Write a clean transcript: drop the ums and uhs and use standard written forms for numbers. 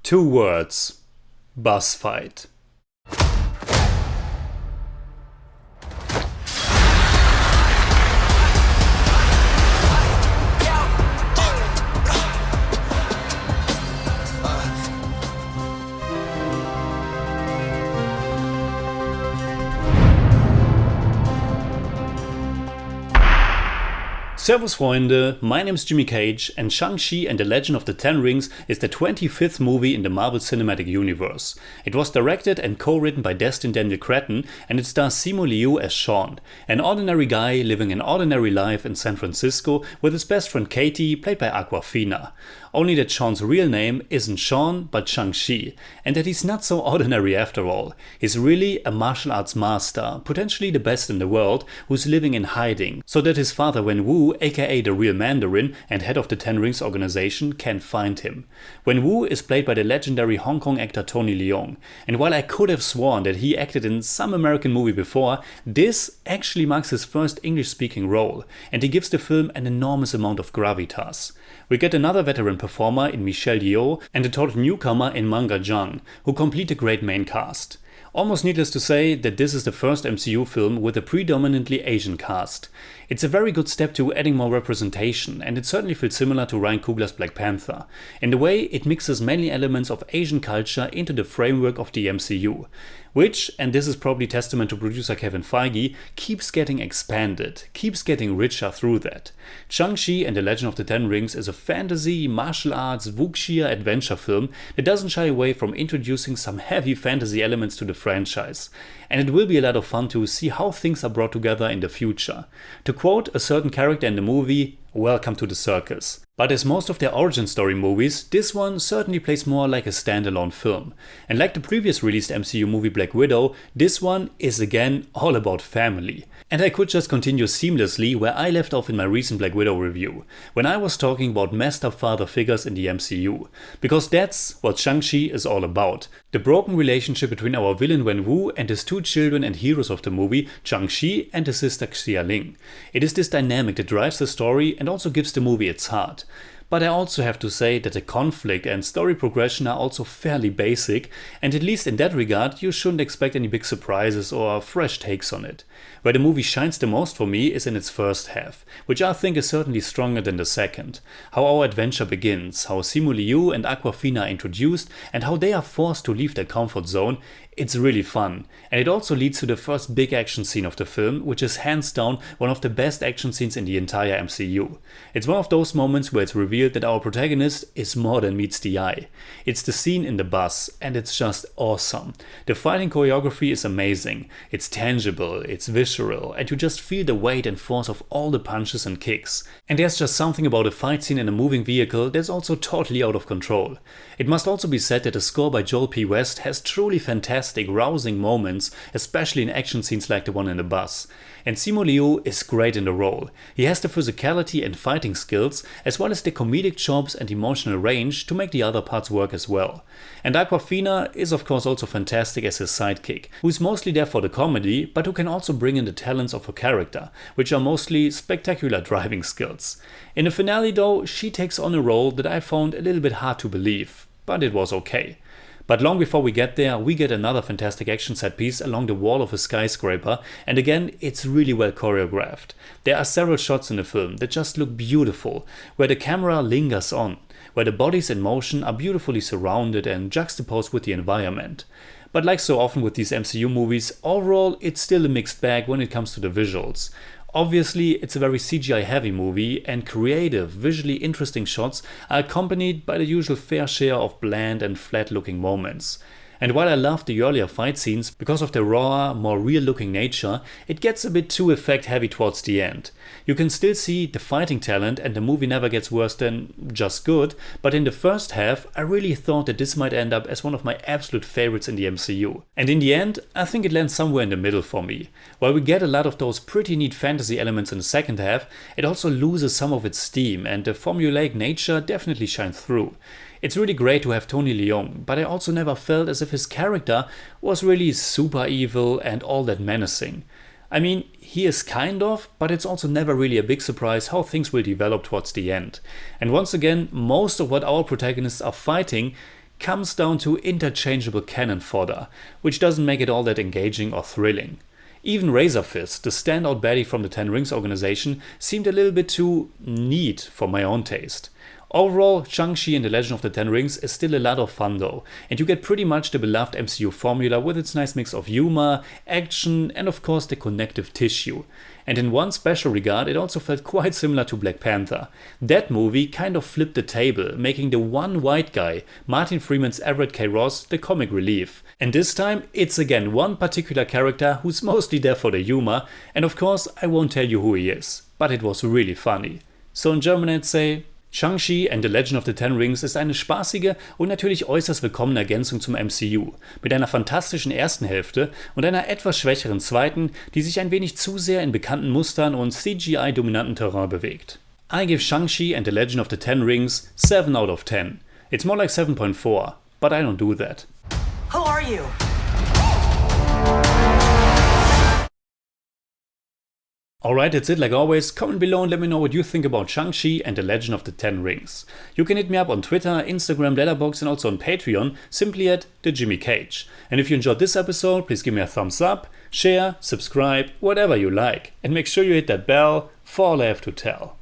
Two words. Bus fight. Servus Freunde, my name is Jimmy Cage, and Shang-Chi and the Legend of the Ten Rings is the 25th movie in the Marvel Cinematic Universe. It was directed and co-written by Destin Daniel Cretton, and it stars Simu Liu as Sean, an ordinary guy living an ordinary life in San Francisco with his best friend Katie, played by Awkwafina. Only that Sean's real name isn't Sean but Shang-Chi, and that he's not so ordinary after all. He's really a martial arts master, potentially the best in the world, who's living in hiding, so that his father Wenwu, aka the real Mandarin and head of the Ten Rings organization, can't find him. Wenwu is played by the legendary Hong Kong actor Tony Leung, and while I could have sworn that he acted in some American movie before, this actually marks his first English-speaking role, and he gives the film an enormous amount of gravitas. We get another veteran performer in Michelle Yeoh and a total newcomer in Manga Zhang, who complete a great main cast. Almost needless to say that this is the first MCU film with a predominantly Asian cast. It's a very good step to adding more representation, and it certainly feels similar to Ryan Coogler's Black Panther, in the way it mixes many elements of Asian culture into the framework of the MCU, which, and this is probably testament to producer Kevin Feige, keeps getting expanded, keeps getting richer through that. Shang-Chi and the Legend of the Ten Rings is a fantasy, martial arts, wuxia adventure film that doesn't shy away from introducing some heavy fantasy elements to the franchise, and it will be a lot of fun to see how things are brought together in the future. To quote a certain character in the movie, "Welcome to the circus." But as most of their origin story movies, this one certainly plays more like a standalone film. And like the previous released MCU movie Black Widow, this one is again all about family. And I could just continue seamlessly where I left off in my recent Black Widow review, when I was talking about messed up father figures in the MCU. Because that's what Shang-Chi is all about. The broken relationship between our villain Wenwu and his two children and heroes of the movie, Shang-Chi and his sister Xia Ling. It is this dynamic that drives the story and also gives the movie its heart. But I also have to say that the conflict and story progression are also fairly basic, and at least in that regard you shouldn't expect any big surprises or fresh takes on it. Where the movie shines the most for me is in its first half, which I think is certainly stronger than the second. How our adventure begins, how Simu Liu and Awkwafina are introduced, and how they are forced to leave their comfort zone. It's really fun, and it also leads to the first big action scene of the film, which is hands down one of the best action scenes in the entire MCU. It's one of those moments where it's revealed that our protagonist is more than meets the eye. It's the scene in the bus, and it's just awesome. The fighting choreography is amazing, it's tangible, it's visceral, and you just feel the weight and force of all the punches and kicks. And there's just something about a fight scene in a moving vehicle that's also totally out of control. It must also be said that the score by Joel P. West has truly fantastic, rousing moments, especially in action scenes like the one in the bus. And Simu Liu is great in the role. He has the physicality and fighting skills, as well as the comedic chops and emotional range to make the other parts work as well. And Awkwafina is of course also fantastic as his sidekick, who is mostly there for the comedy, but who can also bring in the talents of her character, which are mostly spectacular driving skills. In the finale though, she takes on a role that I found a little bit hard to believe, but it was okay. But long before we get there, we get another fantastic action set piece along the wall of a skyscraper, and again, it's really well choreographed. There are several shots in the film that just look beautiful, where the camera lingers on, where the bodies in motion are beautifully surrounded and juxtaposed with the environment. But like so often with these MCU movies, overall it's still a mixed bag when it comes to the visuals. Obviously, it's a very CGI heavy movie, and creative, visually interesting shots are accompanied by the usual fair share of bland and flat looking moments. And while I loved the earlier fight scenes because of their raw, more real looking nature, it gets a bit too effect heavy towards the end. You can still see the fighting talent, and the movie never gets worse than just good, but in the first half I really thought that this might end up as one of my absolute favorites in the MCU. And in the end, I think it lands somewhere in the middle for me. While we get a lot of those pretty neat fantasy elements in the second half, it also loses some of its steam, and the formulaic nature definitely shines through. It's really great to have Tony Leung, but I also never felt as if his character was really super evil and all that menacing. I mean, he is kind of, but it's also never really a big surprise how things will develop towards the end. And once again, most of what our protagonists are fighting comes down to interchangeable cannon fodder, which doesn't make it all that engaging or thrilling. Even Razor Fist, the standout baddie from the Ten Rings organization, seemed a little bit too neat for my own taste. Overall, Shang-Chi and the Legend of the Ten Rings is still a lot of fun though, and you get pretty much the beloved MCU formula with its nice mix of humor, action, and of course the connective tissue. And in one special regard, it also felt quite similar to Black Panther. That movie kind of flipped the table, making the one white guy, Martin Freeman's Everett K. Ross, the comic relief. And this time, it's again one particular character who's mostly there for the humor, and of course I won't tell you who he is, but it was really funny. So in German I'd say, Shang-Chi and the Legend of the Ten Rings ist eine spaßige und natürlich äußerst willkommene Ergänzung zum MCU, mit einer fantastischen ersten Hälfte und einer etwas schwächeren zweiten, die sich ein wenig zu sehr in bekannten Mustern und CGI-dominanten Terrain bewegt. I give Shang-Chi and the Legend of the Ten Rings 7 out of 10. It's more like 7.4, but I don't do that. Who are you? Alright, that's it like always. Comment below and let me know what you think about Shang-Chi and the Legend of the Ten Rings. You can hit me up on Twitter, Instagram, Letterboxd and also on Patreon, simply at TheJimmyCage. And if you enjoyed this episode, please give me a thumbs up, share, subscribe, whatever you like. And make sure you hit that bell for all I have to tell.